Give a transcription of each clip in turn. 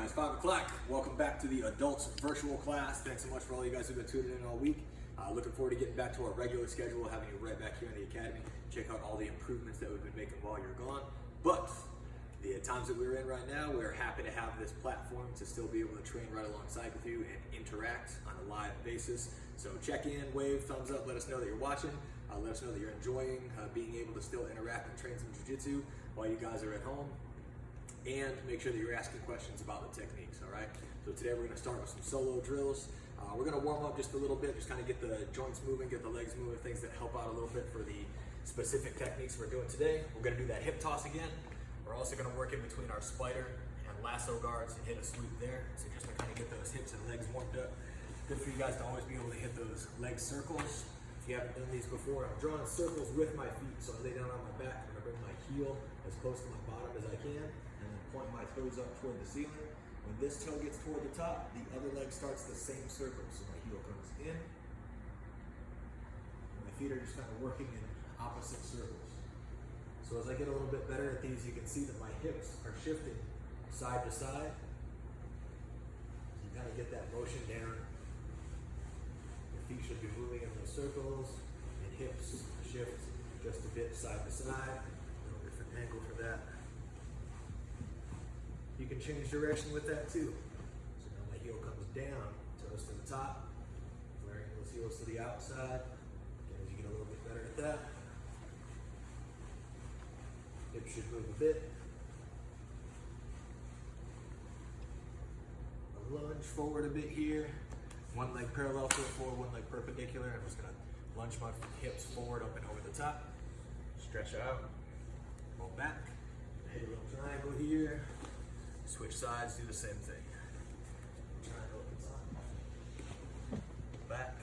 It's 5 o'clock. Welcome back to the adults virtual class. Thanks so much for all you guys who've been tuning in all week. Looking forward to getting back to our regular schedule, having you right back here in the academy. Check out all the improvements that we've been making while you're gone. But the times that we're in right now, we're happy to have this platform to still be able to train right alongside with you and interact on a live basis. So check in, wave, thumbs up, let us know that you're watching. Let us know that you're enjoying being able to still interact and train some jiu-jitsu while you guys are at home. And make sure that you're asking questions about the techniques, all right? So today we're gonna start with some solo drills. We're gonna warm up just a little bit, just kind of get the joints moving, get the legs moving, things that help out a little bit for the specific techniques we're doing today. We're gonna do that hip toss again. We're also gonna work in between our spider and lasso guards and hit a sweep there. So just to kind of get those hips and legs warmed up. Good for you guys to always be able to hit those leg circles. If you haven't done these before, I'm drawing circles with my feet. So I lay down on my back, I'm gonna bring my heel as close to my bottom as I can, and then point my toes up toward the ceiling. When this toe gets toward the top, the other leg starts the same circle. So my heel comes in, and my feet are just kind of working in opposite circles. So as I get a little bit better at these, you can see that my hips are shifting side to side. So you kind of get that motion down. Your feet should be moving in those circles, and hips shift just a bit side to side. A little different angle for that. You can change direction with that too. So now my heel comes down, toes to the top, flaring those heels to the outside. Again, as you get a little bit better at that. Hips should move a bit. A lunge forward a bit here. One leg parallel to the floor, one leg perpendicular. I'm just gonna lunge my hips forward, up and over the top. Stretch out, roll back. Hit a little triangle here. Switch sides, do the same thing. Triangle at the top. Back.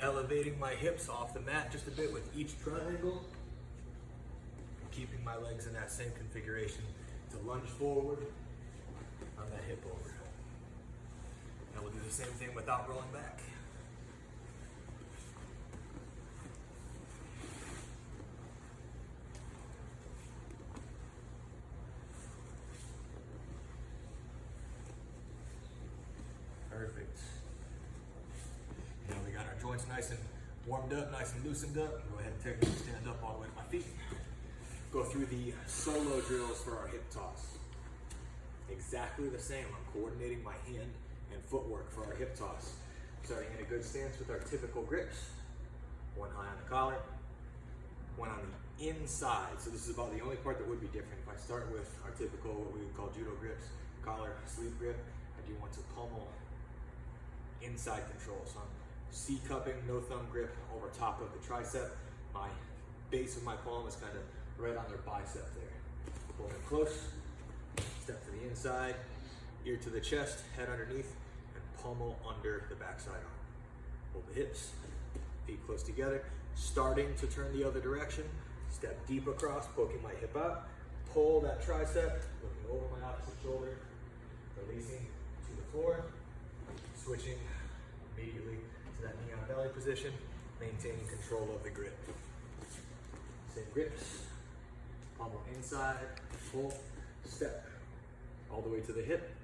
Elevating my hips off the mat just a bit with each triangle. And keeping my legs in that same configuration to lunge forward on that hip over. Now we'll do the same thing without rolling back. Perfect. Now we got our joints nice and warmed up, nice and loosened up. Go ahead and technically stand up all the way to my feet. Go through the solo drills for our hip toss. Exactly the same. I'm coordinating my hand and footwork for our hip toss. Starting in a good stance with our typical grips. One high on the collar, one on the inside. So this is about the only part that would be different. If I start with our typical, what we would call judo grips, collar, sleeve grip, I do want to pummel inside control. So I'm C-cupping, no thumb grip over top of the tricep. My base of my palm is kind of right on their bicep there. Pull them close, step to the inside, ear to the chest, head underneath, and pummel under the backside arm. Hold the hips, feet close together, starting to turn the other direction. Step deep across, poking my hip out, pull that tricep, looking over my opposite shoulder, releasing to the floor, switching immediately to that knee on belly position, maintaining control of the grip. Same grips, pummel inside, pull, step, all the way to the hip,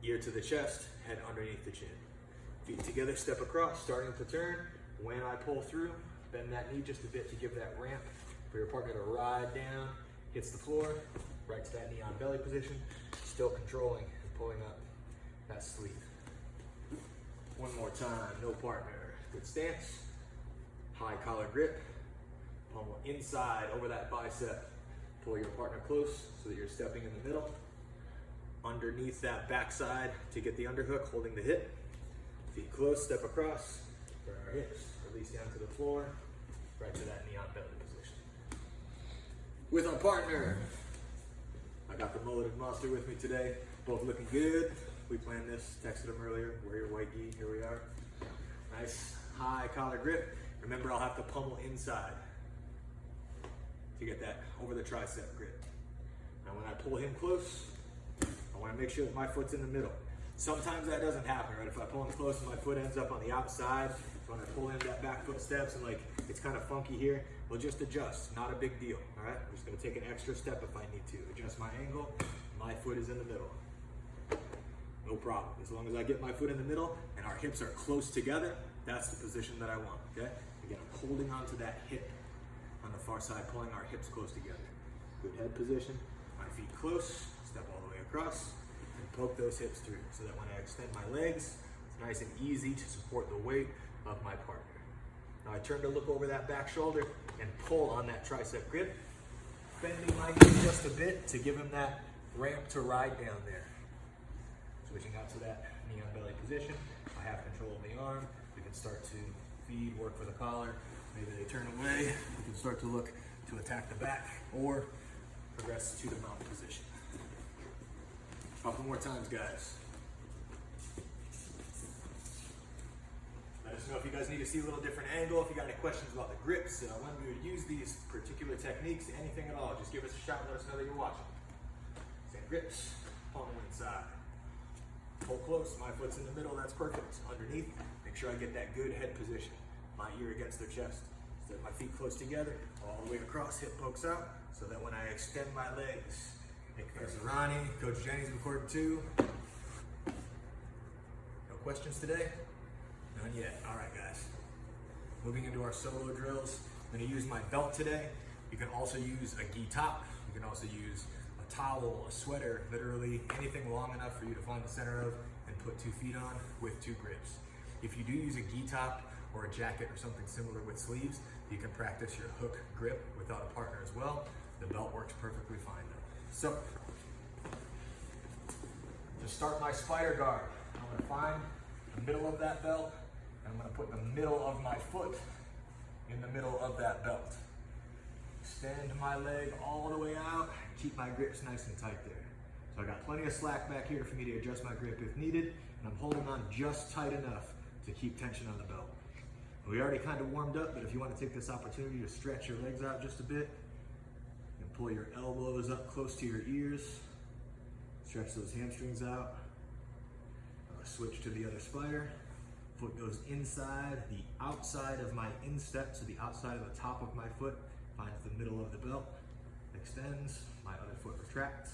ear to the chest, head underneath the chin. Feet together, step across, starting to turn. When I pull through, bend that knee just a bit to give that ramp for your partner to ride down, hits the floor, right to that knee on belly position, still controlling and pulling up that sleeve. One more time, no partner. Good stance, high collar grip, pummel inside over that bicep. Pull your partner close so that you're stepping in the middle. Underneath that backside to get the underhook, holding the hip. Feet close, step across, turn our hips, release down to the floor, right to that knee on belly position. With our partner, I got the mulleted monster with me today, both looking good. We planned this, texted him earlier, wear your white gi, here we are. Nice high collar grip. Remember, I'll have to pummel inside to get that over the tricep grip. Now when I pull him close, I wanna make sure that my foot's in the middle. Sometimes that doesn't happen, right? If I pull him close and my foot ends up on the outside, So when I pull in that back foot steps and like it's kind of funky here, we'll just adjust, not a big deal, all right? I'm just gonna take an extra step if I need to. Adjust my angle, my foot is in the middle. No problem, as long as I get my foot in the middle and our hips are close together, that's the position that I want, okay? Again, I'm holding onto that hip on the far side, pulling our hips close together. Good head position, my feet close, step all the way across, and poke those hips through so that when I extend my legs, it's nice and easy to support the weight of my partner. Now I turn to look over that back shoulder and pull on that tricep grip, bending my knee just a bit to give him that ramp to ride down there. Switching out to that knee on belly position, I have control of the arm. We can start to feed, work for the collar. Maybe they turn away. We can start to look to attack the back or progress to the mount position. A couple more times, guys. Let us know if you guys need to see a little different angle, if you got any questions about the grips, when we would use these particular techniques, anything at all, just give us a shout and let us know that you're watching. Same grips, palm inside. Pull close, my foot's in the middle, that's perfect. Underneath, make sure I get that good head position. My ear against their chest. Set my feet close together, all the way across, hip pokes out, so that when I extend my legs, there's Ronnie, Coach Jenny's recording too. No questions today? None yet. All right, guys. Moving into our solo drills. I'm gonna use my belt today. You can also use a gi top. You can also use a towel, a sweater, literally anything long enough for you to find the center of and put 2 feet on with 2 grips. If you do use a gi top or a jacket or something similar with sleeves, you can practice your hook grip without a partner as well. The belt works perfectly fine though. So, to start my spider guard, I'm gonna find the middle of that belt, and I'm gonna put the middle of my foot in the middle of that belt. Extend my leg all the way out, keep my grips nice and tight there. So I got plenty of slack back here for me to adjust my grip if needed, and I'm holding on just tight enough to keep tension on the belt. We already kind of warmed up, but if you want to take this opportunity to stretch your legs out just a bit, you can pull your elbows up close to your ears, stretch those hamstrings out. Switch to the other spider. Foot goes inside, the outside of my instep, so the outside of the top of my foot finds the middle of the belt, extends, my other foot retracts.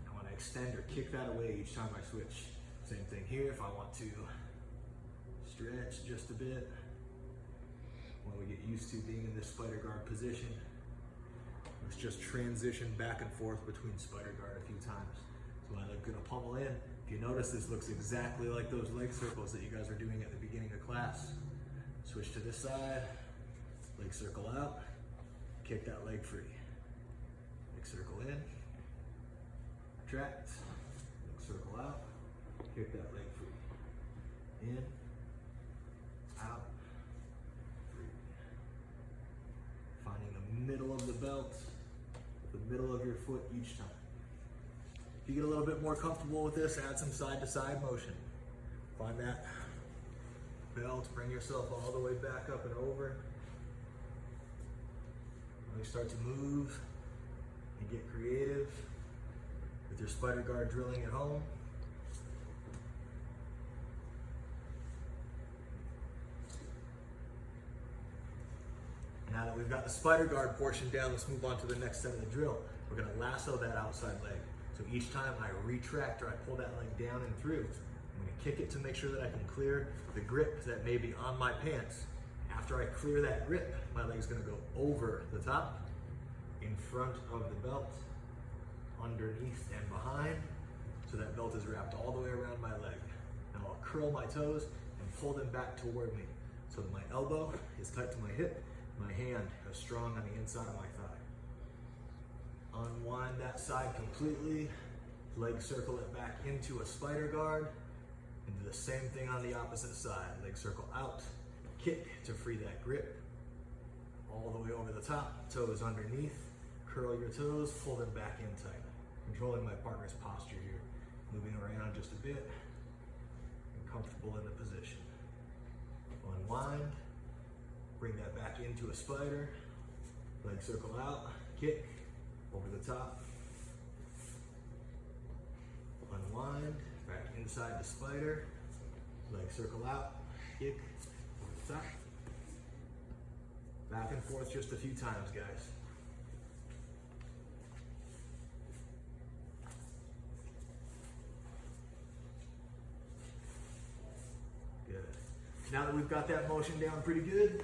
I want to extend or kick that away each time I switch. Same thing here, if I want to stretch just a bit. When we get used to being in this spider guard position, let's just transition back and forth between spider guard a few times. So I'm gonna pummel in. If you notice, this looks exactly like those leg circles that you guys were doing at the beginning of class. Switch to this side, leg circle out, kick that leg free. Leg circle in, retract, leg circle out, kick that leg free. In, out, free. Finding the middle of the belt, the middle of your foot each time. If you get a little bit more comfortable with this, add some side to side motion. Find that belt, bring yourself all the way back up and over. When you start to move and get creative with your spider guard drilling at home. Now that we've got the spider guard portion down, let's move on to the next set of the drill. We're gonna lasso that outside leg. So each time I retract or I pull that leg down and through, I'm gonna kick it to make sure that I can clear the grip that may be on my pants. After I clear that grip, my leg's gonna go over the top, in front of the belt, underneath and behind, so that belt is wrapped all the way around my leg. Now I'll curl my toes and pull them back toward me, so that my elbow is tight to my hip, my hand is strong on the inside of my thigh. Unwind that side completely, leg circle it back into a spider guard, and do the same thing on the opposite side. Leg circle out, kick to free that grip, all the way over the top, toes underneath, curl your toes, pull them back in tight. Controlling my partner's posture here, moving around just a bit, and comfortable in the position. Unwind, bring that back into a spider, leg circle out, kick, over the top, unwind, back inside the spider, leg circle out, kick, over Stop. Back and forth just a few times, guys. Good. Now that we've got that motion down pretty good,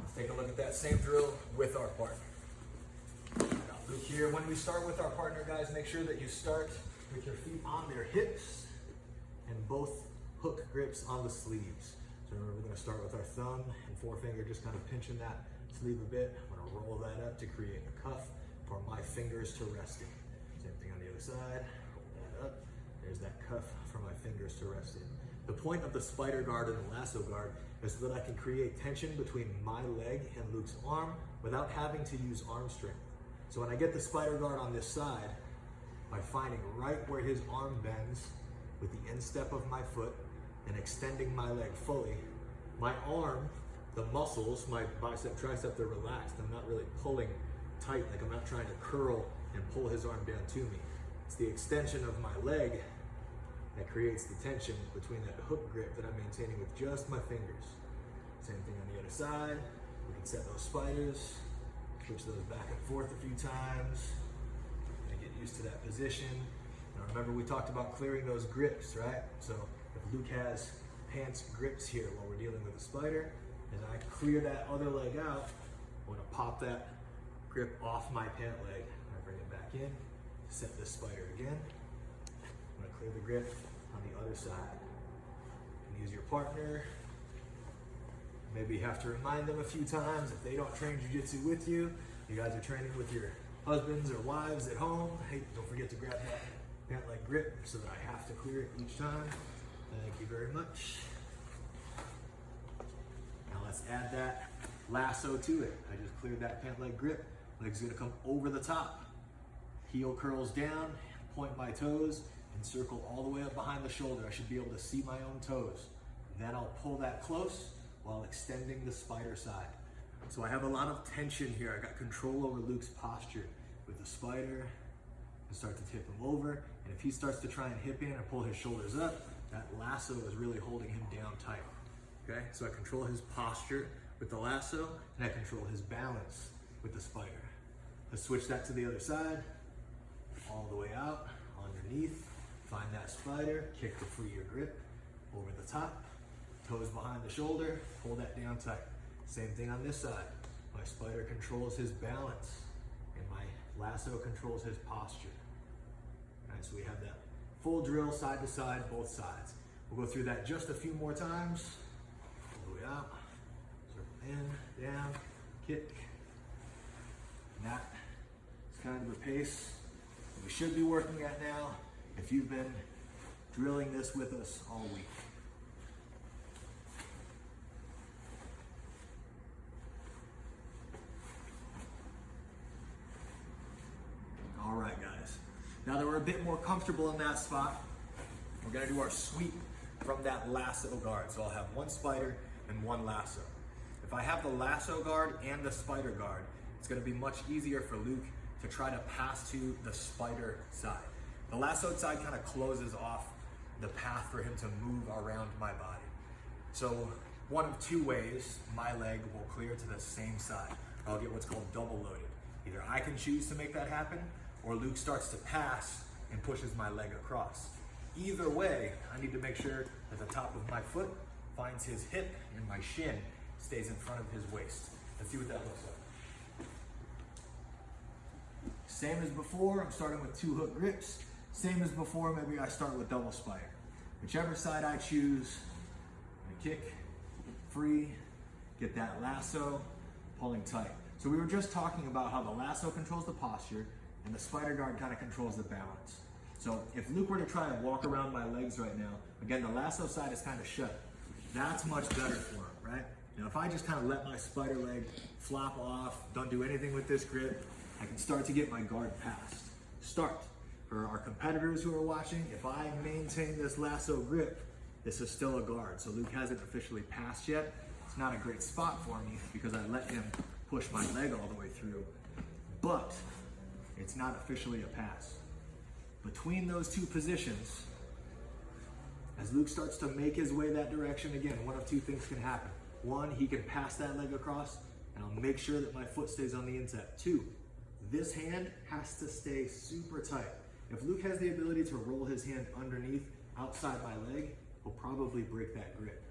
let's take a look at that same drill with our partner. Now, Luke here, when we start with our partner, guys, make sure that you start with your feet on their hips and both hook grips on the sleeves. So remember, we're going to start with our thumb and forefinger, just kind of pinching that sleeve a bit. I'm going to roll that up to create a cuff for my fingers to rest in. Same thing on the other side. Roll that up. There's that cuff for my fingers to rest in. The point of the spider guard and the lasso guard is so that I can create tension between my leg and Luke's arm without having to use arm strength. So when I get the spider guard on this side, by finding right where his arm bends with the instep of my foot and extending my leg fully, my arm, the muscles, my bicep, tricep, they're relaxed. I'm not really pulling tight, like I'm not trying to curl and pull his arm down to me. It's the extension of my leg that creates the tension between that hook grip that I'm maintaining with just my fingers. Same thing on the other side. We can set those spiders, switch those back and forth a few times, and get used to that position. Now remember, we talked about clearing those grips, right? So if Luke has pants grips here while we're dealing with a spider, as I clear that other leg out, I'm gonna pop that grip off my pant leg. I bring it back in, set this spider again. I'm gonna clear the grip on the other side. And use your partner. Maybe you have to remind them a few times if they don't train jiu-jitsu with you. You guys are training with your husbands or wives at home. Hey, don't forget to grab that pant leg grip so that I have to clear it each time. Thank you very much. Now let's add that lasso to it. I just cleared that pant leg grip. Leg's gonna come over the top. Heel curls down, point my toes, and circle all the way up behind the shoulder. I should be able to see my own toes. Then I'll pull that close while extending the spider side. So I have a lot of tension here. I got control over Luke's posture with the spider. I start to tip him over, and if he starts to try and hip in or pull his shoulders up, that lasso is really holding him down tight. Okay, so I control his posture with the lasso, and I control his balance with the spider. Let's switch that to the other side, all the way out, underneath, find that spider, kick to free your grip, over the top, toes behind the shoulder, pull that down tight. Same thing on this side. My spider controls his balance, and my lasso controls his posture. All right, so we have that full drill side to side, both sides. We'll go through that just a few more times. All the way out, circle in, down, kick. And that is kind of the pace that we should be working at now if you've been drilling this with us all week. All right, guys. Now that we're a bit more comfortable in that spot, we're gonna do our sweep from that lasso guard. So I'll have one spider and one lasso. If I have the lasso guard and the spider guard, it's gonna be much easier for Luke to try to pass to the spider side. The lasso side kind of closes off the path for him to move around my body. So one of two ways my leg will clear to the same side. I'll get what's called double loaded. Either I can choose to make that happen, or Luke starts to pass and pushes my leg across. Either way, I need to make sure that the top of my foot finds his hip and my shin stays in front of his waist. Let's see what that looks like. Same as before, I'm starting with two hook grips. Same as before, maybe I start with double spider. Whichever side I choose, I'm gonna kick, free, get that lasso, pulling tight. So we were just talking about how the lasso controls the posture and the spider guard kind of controls the balance. So if Luke were to try and walk around my legs right now, again, the lasso side is kind of shut. That's much better for him, right? Now, if I just kind of let my spider leg flop off, don't do anything with this grip, I can start to get my guard passed. Start. For our competitors who are watching, if I maintain this lasso grip, this is still a guard. So Luke hasn't officially passed yet. It's not a great spot for me because I let him push my leg all the way through, but it's not officially a pass. Between those two positions, as Luke starts to make his way that direction, again, one of two things can happen. One, he can pass that leg across, and I'll make sure that my foot stays on the inset. Two, this hand has to stay super tight. If Luke has the ability to roll his hand underneath, outside my leg, he'll probably break that grip.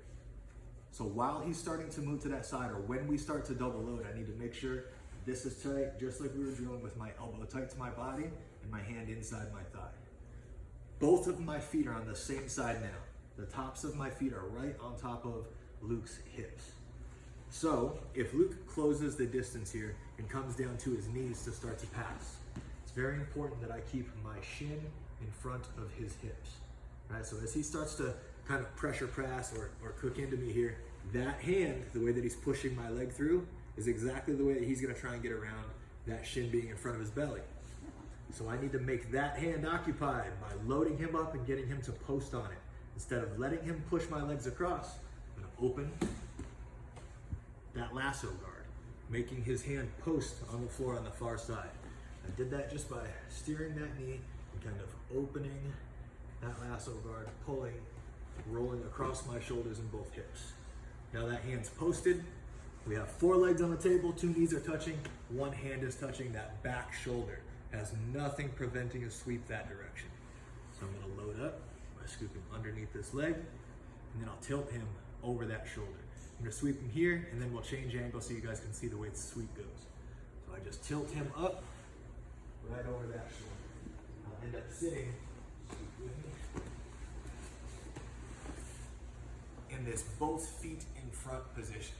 So while he's starting to move to that side, or when we start to double load, I need to make sure this is tight, just like we were doing with my elbow tight to my body and my hand inside my thigh. Both of my feet are on the same side now. The tops of my feet are right on top of Luke's hips. So if Luke closes the distance here and comes down to his knees to start to pass, it's very important that I keep my shin in front of his hips. Right? So as he starts to kind of pressure press or cook into me here, that hand, the way that he's pushing my leg through, is exactly the way that he's gonna try and get around that shin being in front of his belly. So I need to make that hand occupied by loading him up and getting him to post on it. Instead of letting him push my legs across, I'm gonna open that lasso guard, making his hand post on the floor on the far side. I did that just by steering that knee and kind of opening that lasso guard, pulling, rolling across my shoulders and both hips. Now that hand's posted. We have 4 legs on the table, 2 knees are touching, 1 hand is touching that back shoulder. Has nothing preventing a sweep that direction. So I'm gonna load up by scooping underneath this leg, and then I'll tilt him over that shoulder. I'm gonna sweep him here, and then we'll change angle so you guys can see the way the sweep goes. So I just tilt him up, right over that shoulder. I'll end up sitting in this both feet in front position.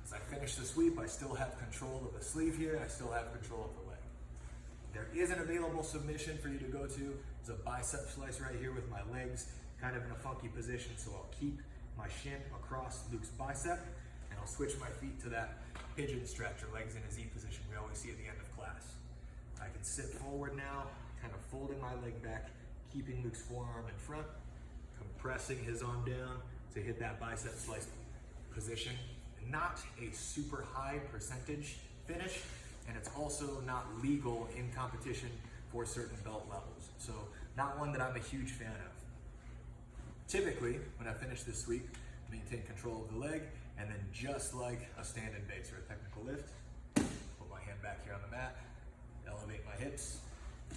As I finish the sweep, I still have control of the sleeve here, I still have control of the leg. There is an available submission for you to go to. There's a bicep slice right here with my legs kind of in a funky position, so I'll keep my shin across Luke's bicep, and I'll switch my feet to that pigeon stretch or legs in a Z position we always see at the end of class. I can sit forward now, kind of folding my leg back, keeping Luke's forearm in front, compressing his arm down to hit that bicep slice position. Not a super high percentage finish, and it's also not legal in competition for certain belt levels. So not one that I'm a huge fan of. Typically, when I finish this sweep, maintain control of the leg, and then just like a stand-in base or a technical lift, put my hand back here on the mat, elevate my hips,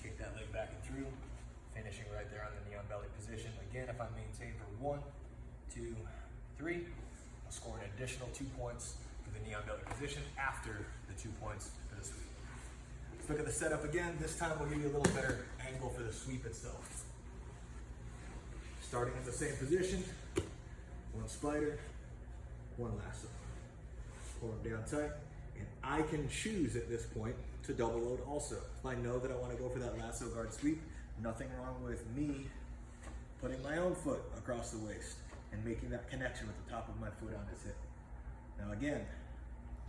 kick that leg back and through, finishing right there on the knee on belly position. Again, if I maintain for 1, 2, 3, I'll score an additional 2 points for the knee on belly position after the 2 points for the sweep. Let's look at the setup again. This time we'll give you a little better angle for the sweep itself. Starting in the same position, 1 spider, 1 lasso. Pull them down tight, and I can choose at this point to double load also. If I know that I want to go for that lasso guard sweep, nothing wrong with me putting my own foot across the waist and making that connection with the top of my foot on his hip. Now again,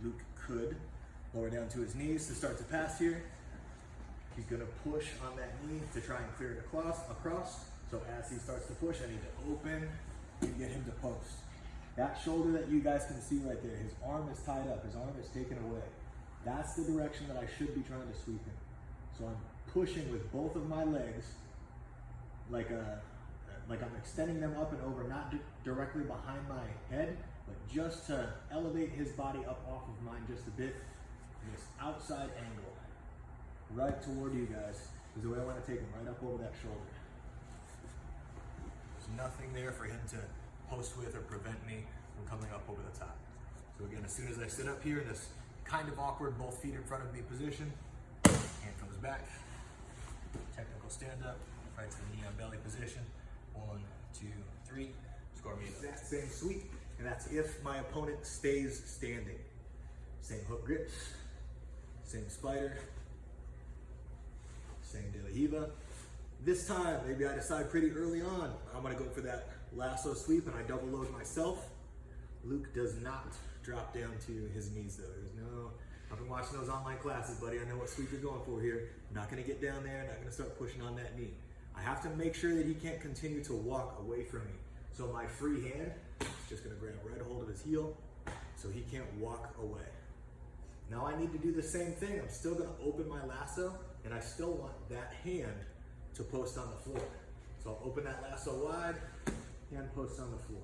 Luke could lower down to his knees to start to pass here. He's gonna push on that knee to try and clear it across. So as he starts to push, I need to open and get him to post. That shoulder that you guys can see right there, his arm is tied up, his arm is taken away. That's the direction that I should be trying to sweep him. So I'm pushing with both of my legs like I'm extending them up and over, not directly behind my head, but just to elevate his body up off of mine just a bit. And this outside angle, right toward you guys, is the way I want to take him, right up over that shoulder. There's nothing there for him to post with or prevent me from coming up over the top. So again, as soon as I sit up here in this kind of awkward both feet in front of me position, hand comes back, technical stand up, right to the knee on belly position. 1, 2, 3, score me that same sweep, and that's if my opponent stays standing. Same hook grips, same spider, same De La Riva. This time, maybe I decide pretty early on, I'm gonna go for that lasso sweep and I double load myself. Luke does not drop down to his knees though. There's no, I've been watching those online classes, buddy. I know what sweep you're going for here. I'm not gonna get down there, not gonna start pushing on that knee. I have to make sure that he can't continue to walk away from me. So my free hand is just gonna grab right a hold of his heel so he can't walk away. Now I need to do the same thing. I'm still gonna open my lasso and I still want that hand to post on the floor. So I'll open that lasso wide, hand posts on the floor.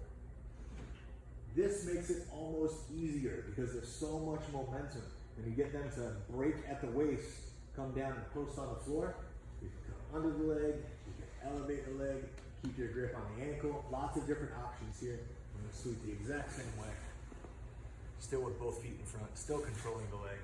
This makes it almost easier because there's so much momentum. When you get them to break at the waist, come down and post on the floor, you can come under the leg, you can elevate the leg, keep your grip on the ankle. Lots of different options here. I'm going to sweep the exact same way. Still with both feet in front, still controlling the leg.